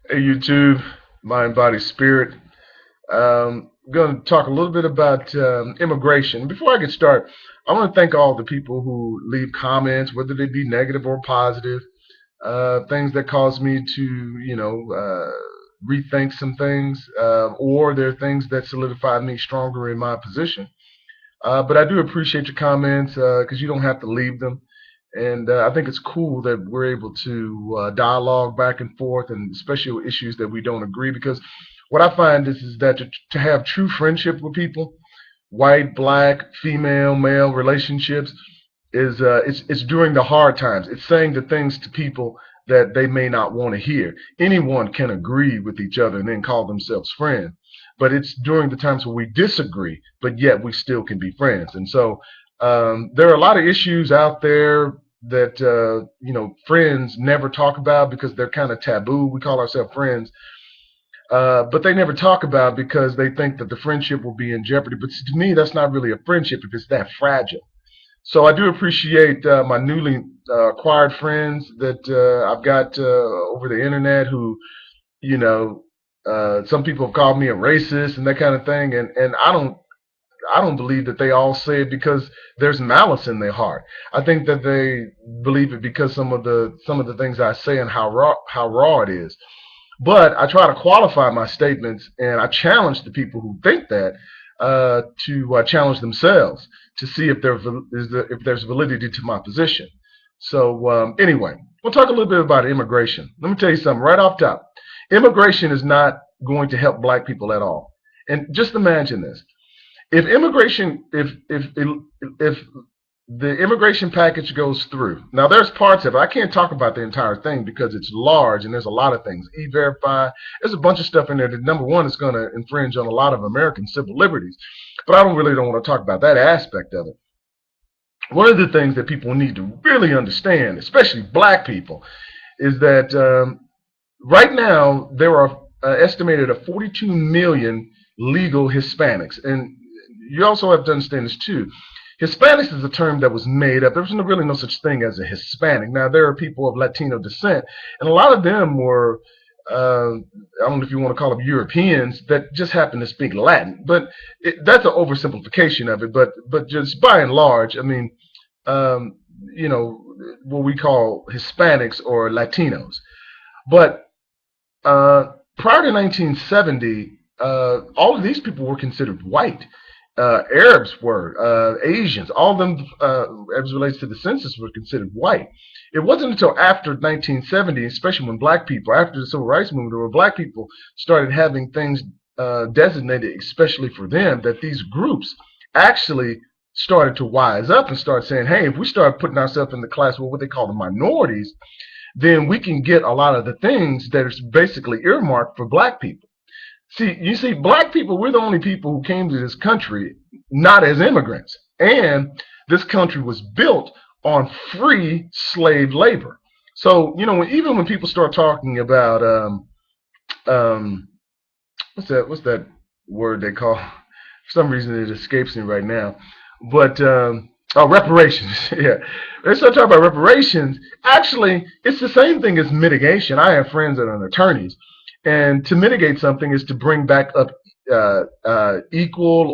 Hey YouTube, mind, body, spirit. I'm going to talk a little bit about immigration. Before I get started, I want to thank all the people who leave comments, whether they be negative or positive, things that cause me to, rethink some things, or there are things that solidify me stronger in my position. But I do appreciate your comments because you don't have to leave them. And I think it's cool that we're able to dialogue back and forth, and especially with issues that we don't agree. Because what I find is that to have true friendship with people, white, black, female, male relationships, is it's during the hard times. It's saying the things to people that they may not want to hear. Anyone can agree with each other and then call themselves friends, but it's during the times where we disagree, but yet we still can be friends. And so there are a lot of issues out there that friends never talk about because they're kind of taboo. We call ourselves friends, but they never talk about because they think that the friendship will be in jeopardy. But to me, that's not really a friendship if it's that fragile. So I do appreciate my newly acquired friends that I've got over the internet who, you know, some people have called me a racist and that kind of thing, and I don't believe that they all say it because there's malice in their heart. I think that they believe it because some of the things I say and how raw it is. But I try to qualify my statements, and I challenge the people who think that to challenge themselves to see if there's validity to my position. So anyway, we'll talk a little bit about immigration. Let me tell you something right off top. Immigration is not going to help black people at all. And just imagine this: if immigration, if the immigration package goes through. Now, there's parts of it. I can't talk about the entire thing because it's large and there's a lot of things. E-Verify, there's a bunch of stuff in there that, number one, is going to infringe on a lot of American civil liberties. But I don't want to talk about that aspect of it. One of the things that people need to really understand, especially black people, is that right now there are estimated of 42 million legal Hispanics. And you also have to understand this too. Hispanics is a term that was made up. There's really no such thing as a Hispanic. Now, there are people of Latino descent, and a lot of them were, I don't know if you want to call them Europeans, that just happen to speak Latin. But that's an oversimplification of it. But just by and large, I mean, um, you know, what we call Hispanics or Latinos. But prior to 1970, all of these people were considered white. Arabs were, Asians, all of them, as relates to the census, were considered white. It wasn't until after 1970, especially when black people, after the civil rights movement, where black people started having things designated especially for them, that these groups actually started to wise up and start saying, hey, if we start putting ourselves in the class with what they call the minorities, then we can get a lot of the things that are basically earmarked for black people. You see, black people, we're the only people who came to this country not as immigrants. And this country was built on free slave labor. So, even when people start talking about, um, what's that word they call, for some reason it escapes me right now. But, oh, reparations. Yeah. They start talking about reparations. Actually, it's the same thing as mitigation. I have friends that are attorneys. And to mitigate something is to bring back up equal,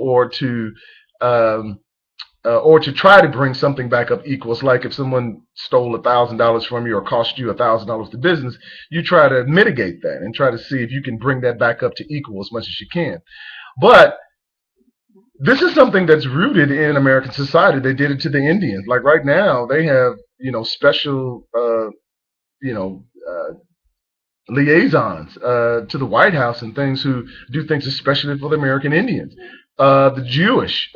um, or to try to bring something back up equal. It's like if someone stole $1,000 from you or cost you $1,000 to business, you try to mitigate that and try to see if you can bring that back up to equal as much as you can. But this is something that's rooted in American society. They did it to the Indians. Like right now, they have special you know uh, liaisons to the White House and things who do things especially for the American Indians, the Jewish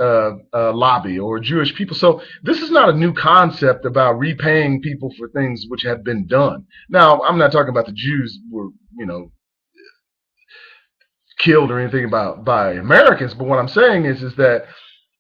lobby or Jewish people. So this is not a new concept about repaying people for things which have been done. Now, I'm not talking about the Jews who were, killed or anything about by Americans, but what I'm saying is that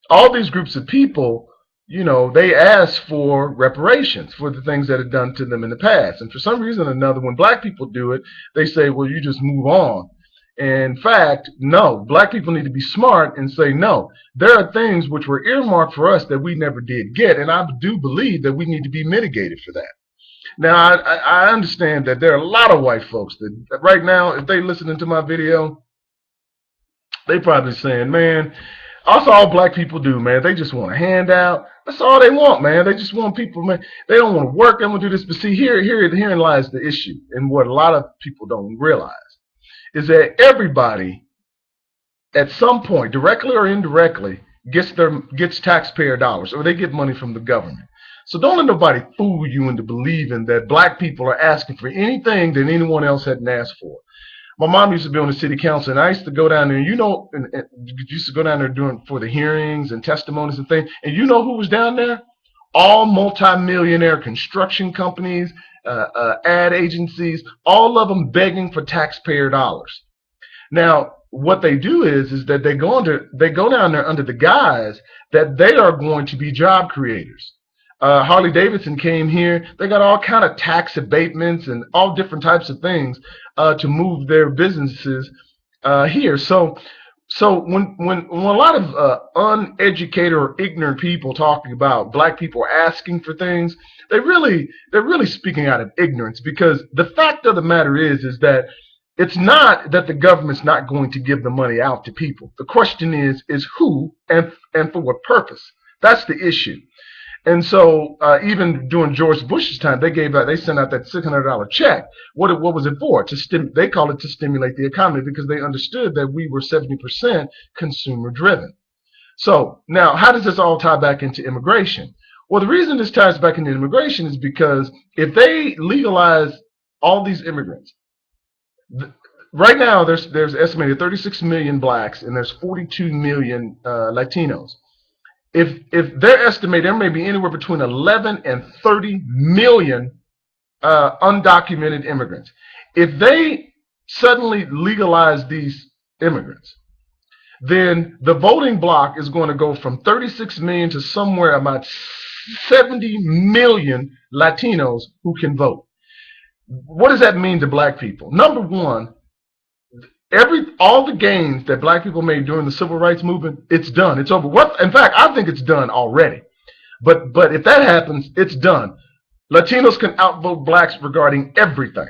all these groups of people, they ask for reparations for the things that are done to them in the past. And for some reason or another, when black people do it, they say, well, you just move on. In fact, no, black people need to be smart and say, no, there are things which were earmarked for us that we never did get. And I do believe that we need to be mitigated for that. Now, I understand that there are a lot of white folks that right now, if they listening to my video, they probably saying, man, that's all black people do, man. They just want a handout. That's all they want, man. They just want people, man. They don't want to work. They want to do this. But see, herein lies the issue, and what a lot of people don't realize is that everybody, at some point, directly or indirectly, gets taxpayer dollars, or they get money from the government. So don't let nobody fool you into believing that black people are asking for anything that anyone else hadn't asked for. My mom used to be on the city council, and I used to go down there, and used to go down there doing for the hearings and testimonies and things. And you know who was down there? All multimillionaire construction companies, ad agencies, all of them begging for taxpayer dollars. Now, what they do is that they go down there under the guise that they are going to be job creators. Harley Davidson came here. They got all kind of tax abatements and all different types of things to move their businesses here. So when a lot of uneducated or ignorant people talking about black people asking for things, they're really speaking out of ignorance, because the fact of the matter is that it's not that the government's not going to give the money out to people. The question is who and for what purpose. That's the issue. And so even during George Bush's time, they sent out that $600 check. What was it for? They call it to stimulate the economy, because they understood that we were 70% consumer driven. So now, how does this all tie back into immigration? Well, the reason this ties back into immigration is because if they legalize all these immigrants, right now there's estimated 36 million blacks and there's 42 million Latinos. If they're estimated, there may be anywhere between 11 and 30 million undocumented immigrants. If they suddenly legalize these immigrants, then the voting bloc is going to go from 36 million to somewhere about 70 million Latinos who can vote. What does that mean to black people? Number one, all the gains that black people made during the civil rights movement, it's done. It's over. In fact, I think it's done already. But if that happens, it's done. Latinos can outvote blacks regarding everything.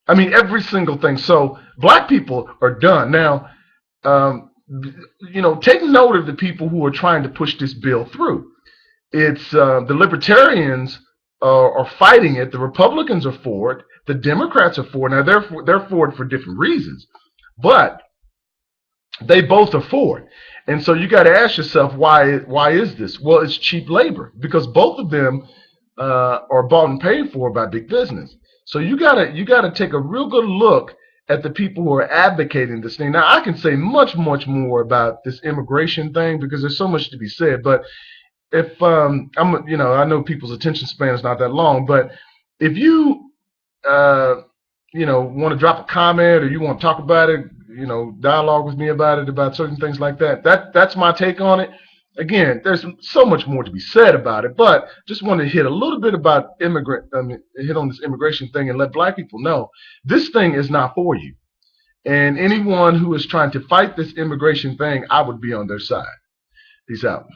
I mean, every single thing. So black people are done. Now, take note of the people who are trying to push this bill through. It's the libertarians are fighting it. The Republicans are for it. The Democrats are for it. Now, they're for it for different reasons, but they both are for it. And so you got to ask yourself, why is this? Well, it's cheap labor, because both of them are bought and paid for by big business. So you gotta take a real good look at the people who are advocating this thing. Now, I can say much more about this immigration thing, because there's so much to be said. But if I know people's attention span is not that long, but if you want to drop a comment, or you want to talk about it, dialogue with me about it, about certain things like that, that's my take on it. Again, there's so much more to be said about it, but just want to hit a little bit about hit on this immigration thing and let black people know this thing is not for you. And anyone who is trying to fight this immigration thing, I would be on their side. Peace out.